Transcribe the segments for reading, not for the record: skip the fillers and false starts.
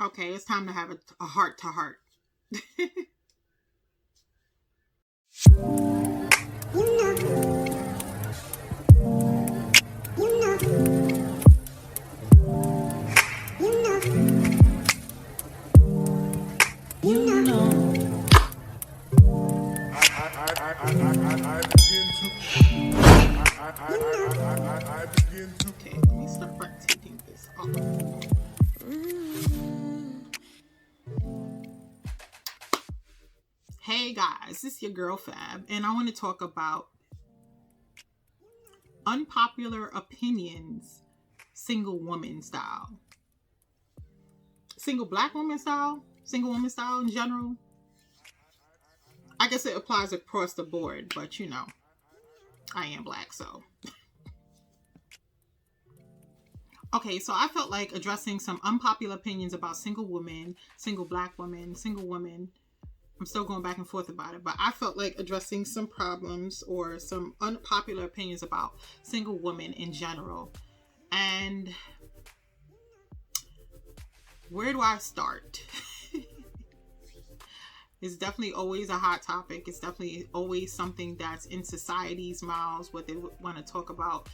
Okay, it's time to have a heart to heart. Okay, let me start taking this off. Hey guys, this is your girl Fab, and I want to talk about unpopular opinions, single woman style, single black woman style, single woman style in general. I guess it applies across the board, but you know, I am black, so. Okay, so I felt like addressing some unpopular opinions about single women, single black women, single women. I'm still going back and forth about it, but I felt like addressing some problems or some unpopular opinions about single women in general. And where do I start? It's definitely always a hot topic. It's definitely always something that's in society's mouths, what they want to talk about,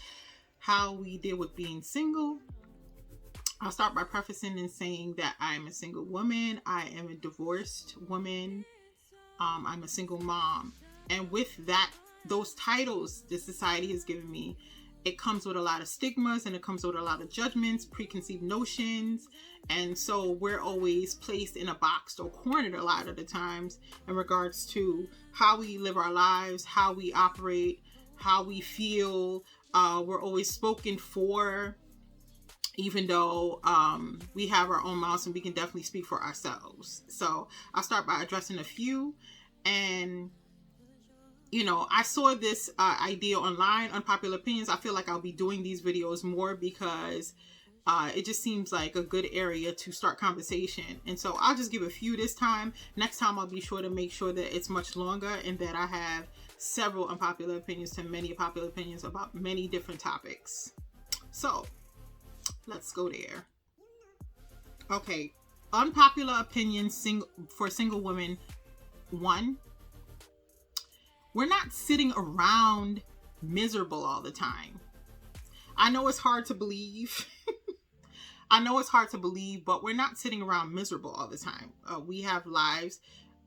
how we deal with being single. I'll start by prefacing and saying that I'm a single woman. I am a divorced woman. I'm a single mom. And with that, those titles the society has given me, it comes with a lot of stigmas and it comes with a lot of judgments, preconceived notions. And so we're always placed in a box or cornered a lot of the times in regards to how we live our lives, how we operate, how we feel. We're always spoken for, even though we have our own mouths and we can definitely speak for ourselves. So I'll start by addressing a few. And you know, I saw this idea online, unpopular opinions. I feel like I'll be doing these videos more because it just seems like a good area to start conversation. And so I'll just give a few this time. Next time I'll be sure to make sure that it's much longer and that I have several unpopular opinions to many popular opinions about many different topics. So let's go there. Okay, unpopular opinions for single women. 1, we're not sitting around miserable all the time. I know it's hard to believe. I know it's hard to believe, but we're not sitting around miserable all the time. We have lives,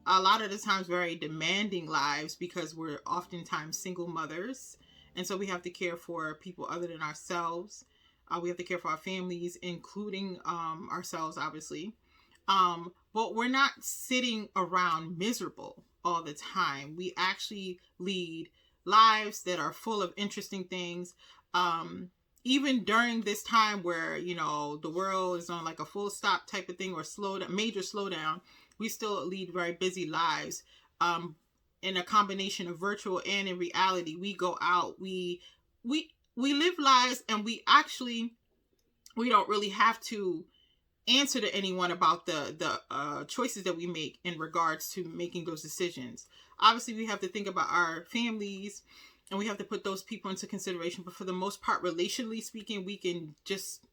a lot of the times very demanding lives, because we're oftentimes single mothers. And so we have to care for people other than ourselves. We have to care for our families, including ourselves, obviously. But we're not sitting around miserable all the time. We actually lead lives that are full of interesting things. Even during this time where, you know, the world is on like a full stop type of thing or major slowdown, we still lead very busy lives. In a combination of virtual and in reality, we go out, we live lives, and we don't really have to answer to anyone about the choices that we make in regards to making those decisions. Obviously, we have to think about our families and we have to put those people into consideration. But for the most part, relationally speaking, we can just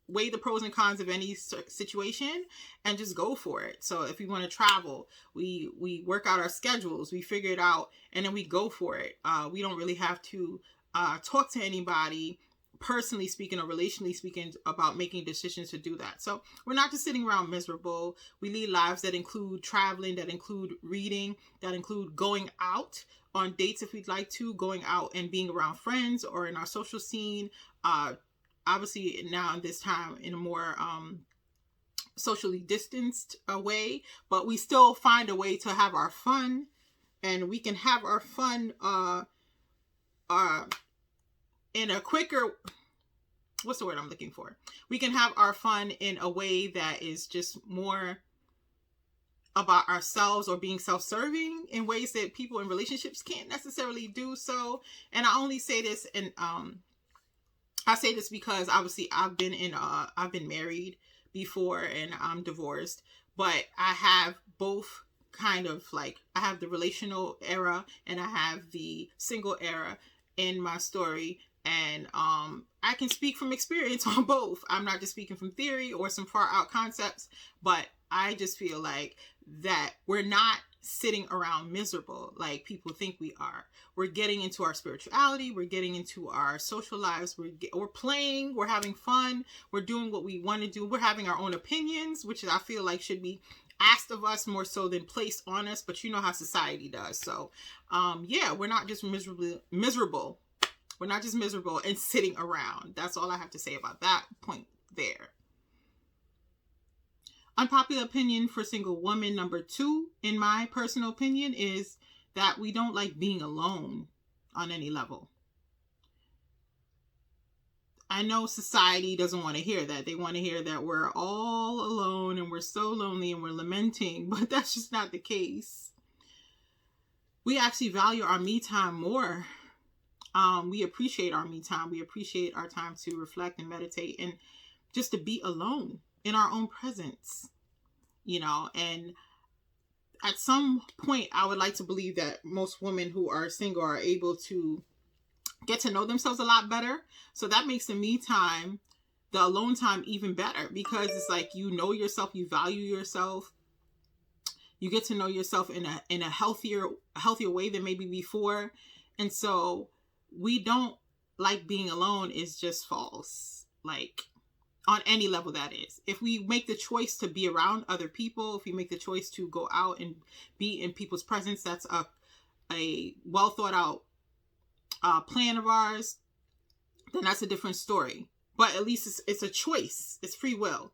weigh the pros and cons of any situation and just go for it. So if we want to travel, we work out our schedules, we figure it out, and then we go for it. We don't really have to talk to anybody, personally speaking or relationally speaking, about making decisions to do that. So we're not just sitting around miserable. We lead lives that include traveling, that include reading, that include going out on dates if we'd like to, going out and being around friends or in our social scene. Obviously now in this time in a more socially distanced way, but we still find a way to have our fun, and we can have our fun in a quicker, what's the word I'm looking for? We can have our fun in a way that is just more about ourselves or being self-serving in ways that people in relationships can't necessarily do so. And I only say this, and I say this because obviously I've been married before and I'm divorced, but I have both kind of like, I have the relational era and I have the single era in my story. And I can speak from experience on both. I'm not just speaking from theory or some far out concepts, but I just feel like that we're not sitting around miserable like people think we are. We're getting into our spirituality, we're getting into our social lives, we're playing, we're having fun, we're doing what we want to do, we're having our own opinions, which I feel like should be asked of us more so than placed on us, but you know how society does. So yeah, we're not just miserable. We're not just miserable and sitting around. That's all I have to say about that point there. Unpopular opinion for single woman number 2, in my personal opinion, is that we don't like being alone on any level. I know society doesn't want to hear that. They want to hear that we're all alone and we're so lonely and we're lamenting, but that's just not the case. We actually value our me time more. We appreciate our me time. We appreciate our time to reflect and meditate and just to be alone in our own presence, you know. And at some point, I would like to believe that most women who are single are able to get to know themselves a lot better. So that makes the me time, the alone time, even better, because it's like you know yourself, you value yourself, you get to know yourself in a healthier way than maybe before. And so we don't like being alone is just false. Like, on any level that is. If we make the choice to be around other people, if we make the choice to go out and be in people's presence, that's a well thought out plan of ours, then that's a different story. But at least it's a choice. It's free will.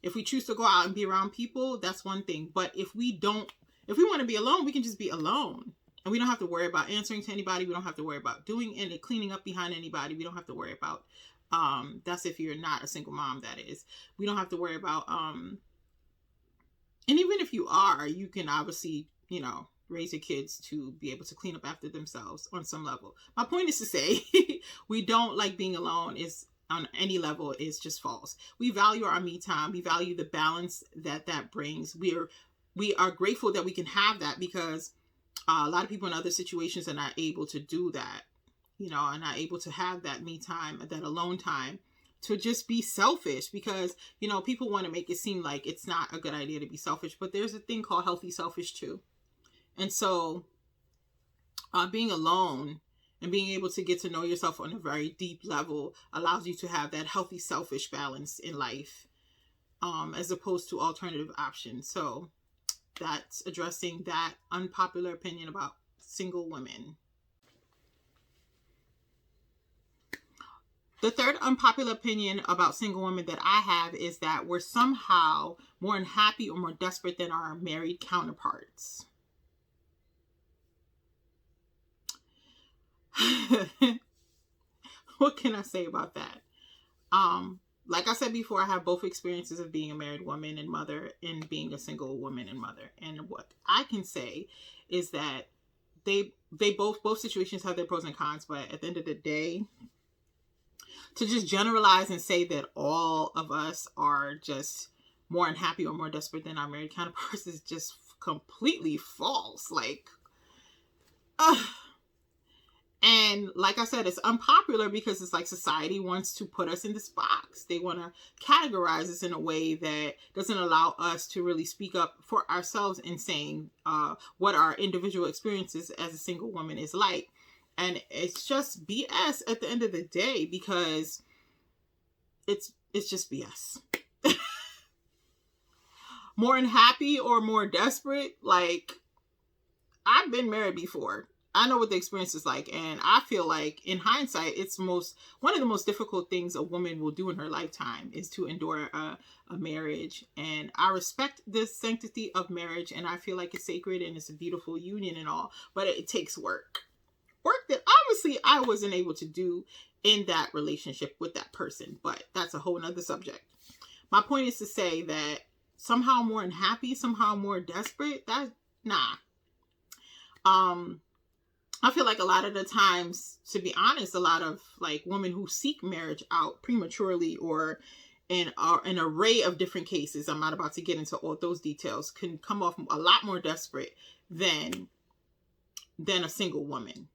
If we choose to go out and be around people, that's one thing. But if we want to be alone, we can just be alone. And we don't have to worry about answering to anybody. We don't have to worry about doing any cleaning up behind anybody. We don't have to worry about that's if you're not a single mom, that is. We don't have to worry about and even if you are, you can obviously, you know, raise your kids to be able to clean up after themselves on some level. My point is to say we don't like being alone is on any level is just false. We value our me time. We value the balance that brings. We are grateful that we can have that, because a lot of people in other situations are not able to do that, you know, are not able to have that me time, that alone time, to just be selfish, because, you know, people want to make it seem like it's not a good idea to be selfish, but there's a thing called healthy selfish too. And so being alone and being able to get to know yourself on a very deep level allows you to have that healthy selfish balance in life, as opposed to alternative options. So that's addressing that unpopular opinion about single women. The third unpopular opinion about single women that I have is that we're somehow more unhappy or more desperate than our married counterparts. What can I say about that? Like I said before, I have both experiences of being a married woman and mother and being a single woman and mother. And what I can say is that they both situations have their pros and cons, but at the end of the day, to just generalize and say that all of us are just more unhappy or more desperate than our married counterparts is just completely false. Like, and like I said, it's unpopular because it's like society wants to put us in this box. They want to categorize us in a way that doesn't allow us to really speak up for ourselves in saying what our individual experiences as a single woman is like. And it's just BS at the end of the day, because it's just BS. More unhappy or more desperate? Like, I've been married before. I know what the experience is like. And I feel like in hindsight, it's one of the most difficult things a woman will do in her lifetime is to endure a marriage. And I respect the sanctity of marriage, and I feel like it's sacred and it's a beautiful union and all, but it takes work that obviously I wasn't able to do in that relationship with that person, but that's a whole nother subject. My point is to say that somehow more unhappy, somehow more desperate, nah. I feel like a lot of the times, to be honest, a lot of like women who seek marriage out prematurely or in an array of different cases, I'm not about to get into all those details, can come off a lot more desperate than a single woman.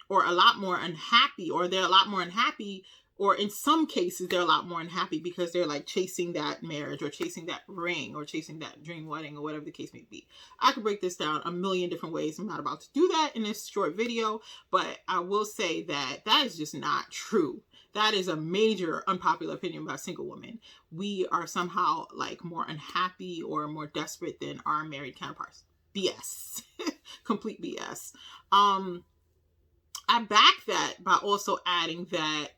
or a lot more unhappy, or they're a lot more unhappy, or in some cases they're a lot more unhappy because they're like chasing that marriage or chasing that ring or chasing that dream wedding or whatever the case may be. I could break this down a million different ways. I'm not about to do that in this short video, but I will say that that is just not true. That is a major unpopular opinion about single women. We are somehow like more unhappy or more desperate than our married counterparts. BS. Complete BS. I back that by also adding that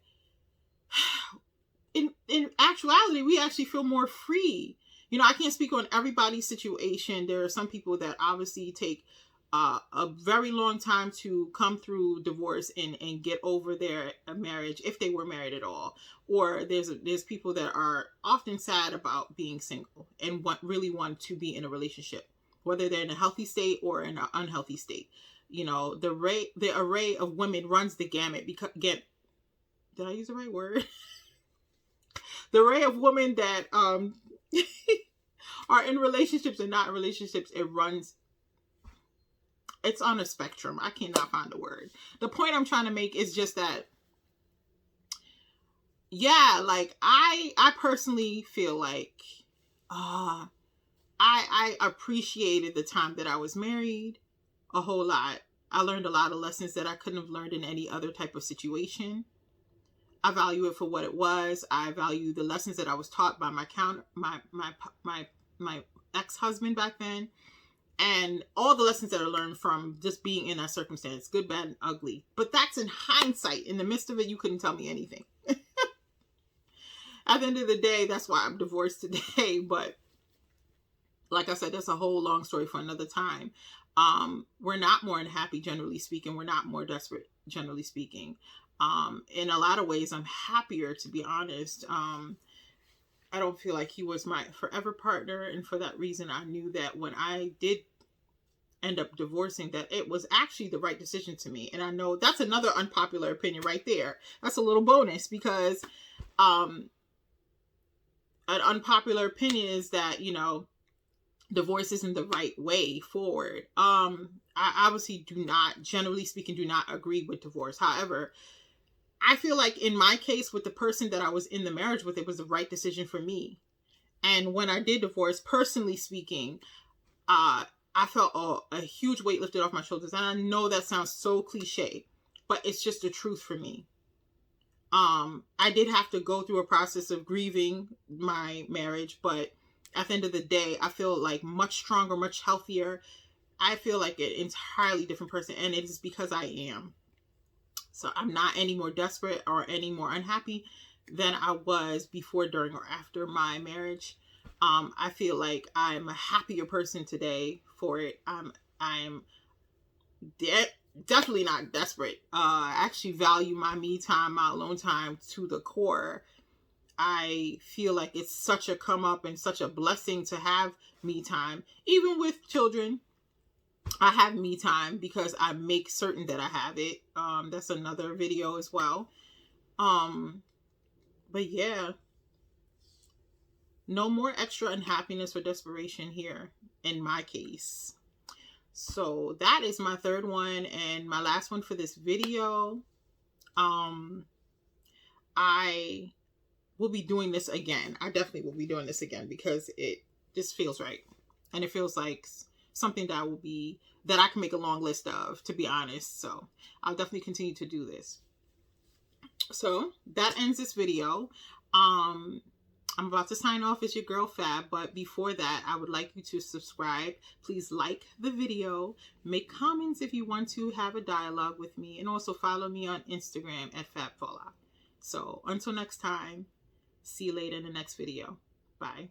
in actuality, we actually feel more free. You know, I can't speak on everybody's situation. There are some people that obviously take a very long time to come through divorce and get over their marriage, if they were married at all. Or there's people that are often sad about being single and really want to be in a relationship, whether they're in a healthy state or in an unhealthy state. You know, the array of women runs the gamut. Did I use the right word? The array of women that are in relationships and not in relationships, it's on a spectrum. I cannot find the word. The point I'm trying to make is just that, yeah, like I personally feel like I appreciated the time that I was married a whole lot. I learned a lot of lessons that I couldn't have learned in any other type of situation. I value it for what it was. I value the lessons that I was taught by my ex-husband back then, and all the lessons that I learned from just being in that circumstance, good, bad, and ugly. But that's in hindsight. In the midst of it, you couldn't tell me anything. At the end of the day, that's why I'm divorced today. But like I said, that's a whole long story for another time. We're not more unhappy, generally speaking. We're not more desperate, generally speaking. In a lot of ways, I'm happier, to be honest. I don't feel like he was my forever partner. And for that reason, I knew that when I did end up divorcing, that it was actually the right decision to me. And I know that's another unpopular opinion right there. That's a little bonus, because an unpopular opinion is that, you know, divorce isn't the right way forward. I obviously generally speaking, do not agree with divorce. However, I feel like in my case with the person that I was in the marriage with, it was the right decision for me. And when I did divorce, personally speaking, I felt a huge weight lifted off my shoulders. And I know that sounds so cliche, but it's just the truth for me. I did have to go through a process of grieving my marriage, but at the end of the day, I feel like much stronger, much healthier. I feel like an entirely different person, and it is because I am. So I'm not any more desperate or any more unhappy than I was before, during, or after my marriage. I feel like I'm a happier person today for it. I'm definitely not desperate. I actually value my me time, my alone time to the core. I feel like it's such a come up and such a blessing to have me time. Even with children, I have me time because I make certain that I have it. That's another video as well. But yeah, no more extra unhappiness or desperation here in my case. So that is my third one and my last one for this video. I will be doing this again. I definitely will be doing this again because it just feels right. And it feels like something that I can make a long list of, to be honest. So I'll definitely continue to do this. So that ends this video. I'm about to sign off as your girl Fab, but before that, I would like you to subscribe. Please like the video, make comments if you want to have a dialogue with me, and also follow me on Instagram at FabFallout. So until next time, see you later in the next video. Bye.